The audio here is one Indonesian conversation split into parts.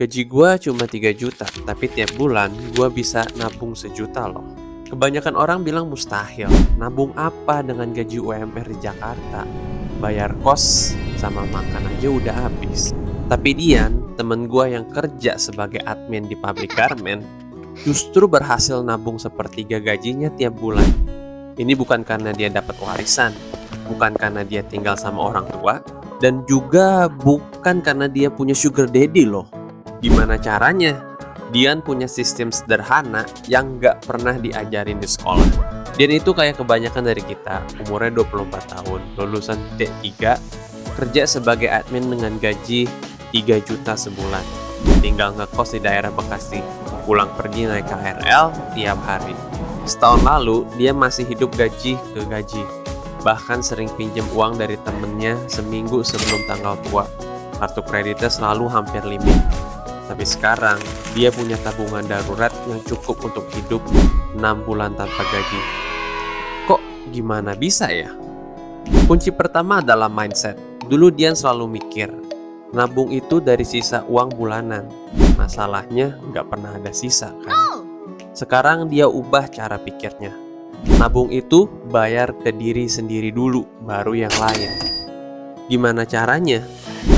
Gaji gua cuma 3 juta, tapi tiap bulan gua bisa nabung sejuta loh. Kebanyakan orang bilang mustahil. Nabung apa dengan gaji UMR di Jakarta? Bayar kos sama makan aja udah habis. Tapi Dian, temen gua yang kerja sebagai admin di pabrik garment, justru berhasil nabung sepertiga gajinya tiap bulan. Ini bukan karena dia dapat warisan, bukan karena dia tinggal sama orang tua, dan juga bukan karena dia punya sugar daddy loh. Gimana caranya? Dian punya sistem sederhana yang gak pernah diajarin di sekolah. Dian itu kayak kebanyakan dari kita, umurnya 24 tahun, lulusan D3, kerja sebagai admin dengan gaji 3 juta sebulan. Tinggal ngekos di daerah Bekasi, pulang pergi naik KRL tiap hari. Setahun lalu, dia masih hidup gaji ke gaji. Bahkan sering pinjam uang dari temennya seminggu sebelum tanggal tua. Kartu kreditnya selalu hampir limit. Tapi sekarang, dia punya tabungan darurat yang cukup untuk hidup 6 bulan tanpa gaji. Kok gimana bisa ya? Kunci pertama adalah mindset. Dulu Dian selalu mikir, nabung itu dari sisa uang bulanan. Masalahnya nggak pernah ada sisa kan? Sekarang dia ubah cara pikirnya. Nabung itu bayar ke diri sendiri dulu, baru yang lain. Gimana caranya?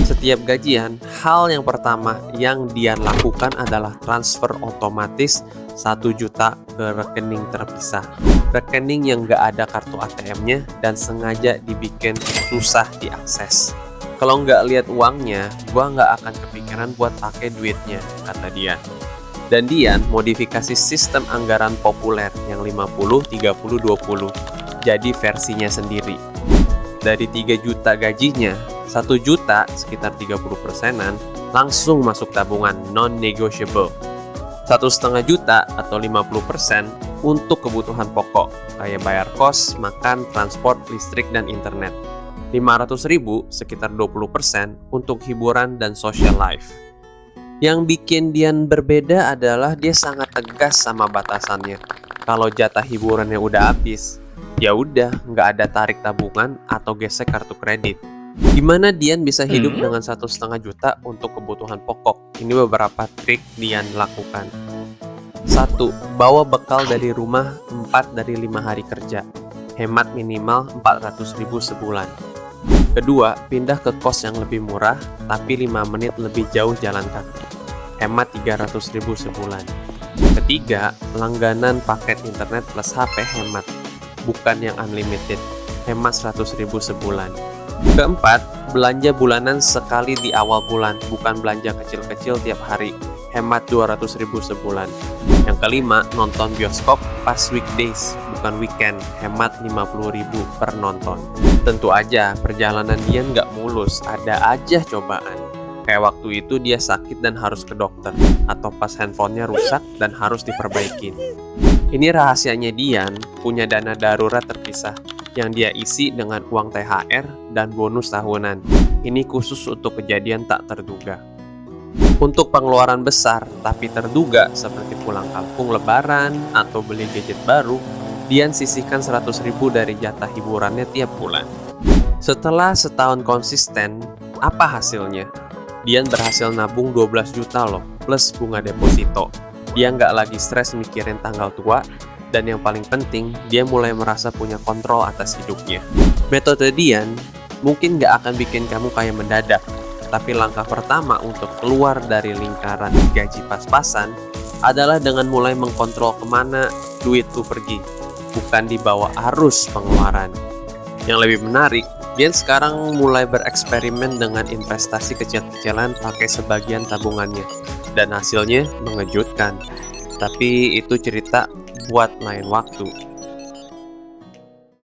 Setiap gajian, hal yang pertama yang Dian lakukan adalah transfer otomatis 1 juta ke rekening terpisah. Rekening yang nggak ada kartu ATM-nya dan sengaja dibikin susah diakses. Kalau nggak lihat uangnya, gua nggak akan kepikiran buat pakai duitnya, kata Dian. Dan Dian modifikasi sistem anggaran populer yang 50-30-20 jadi versinya sendiri. Dari 3 juta gajinya, 1 juta sekitar 30%-an langsung masuk tabungan non-negotiable. 1,5 juta atau 50% untuk kebutuhan pokok kayak bayar kos, makan, transport, listrik, dan internet. 500.000 sekitar 20% untuk hiburan dan social life. Yang bikin Dian berbeda adalah dia sangat tegas sama batasannya. Kalau jatah hiburannya udah habis, ya udah nggak ada tarik tabungan atau gesek kartu kredit. Gimana Dian bisa hidup dengan 1,5 juta untuk kebutuhan pokok? Ini beberapa trik Dian lakukan. 1. Bawa bekal dari rumah 4 dari 5 hari kerja. Hemat minimal 400.000 sebulan. Kedua, pindah ke kos yang lebih murah, tapi 5 menit lebih jauh jalan kaki. Hemat 300.000 sebulan. Ketiga, langganan paket internet plus HP hemat, bukan yang unlimited. Hemat 100.000 sebulan. Keempat, belanja bulanan sekali di awal bulan, bukan belanja kecil-kecil tiap hari. Hemat 200.000 sebulan. Yang kelima, nonton bioskop pas weekdays, bukan weekend. Hemat 50.000 per nonton. Tentu aja, perjalanan dia nggak mulus, ada aja cobaan. Kayak waktu itu dia sakit dan harus ke dokter, atau pas handphonenya rusak dan harus diperbaikin. Ini rahasianya Dian punya dana darurat terpisah yang dia isi dengan uang THR dan bonus tahunan. Ini khusus untuk kejadian tak terduga. Untuk pengeluaran besar tapi terduga seperti pulang kampung lebaran atau beli gadget baru, Dian sisihkan 100.000 dari jatah hiburannya tiap bulan. Setelah setahun konsisten, apa hasilnya? Dian berhasil nabung 12 juta loh, plus bunga deposito. Dia nggak lagi stres mikirin tanggal tua, dan yang paling penting, dia mulai merasa punya kontrol atas hidupnya. Metode Dian mungkin nggak akan bikin kamu kaya mendadak, tapi langkah pertama untuk keluar dari lingkaran gaji pas-pasan adalah dengan mulai mengkontrol kemana duit tuh pergi, bukan dibawa arus pengeluaran. Yang lebih menarik, Dian sekarang mulai bereksperimen dengan investasi kecil-kecilan pakai sebagian tabungannya, dan hasilnya mengejutkan. Tapi itu cerita buat lain waktu.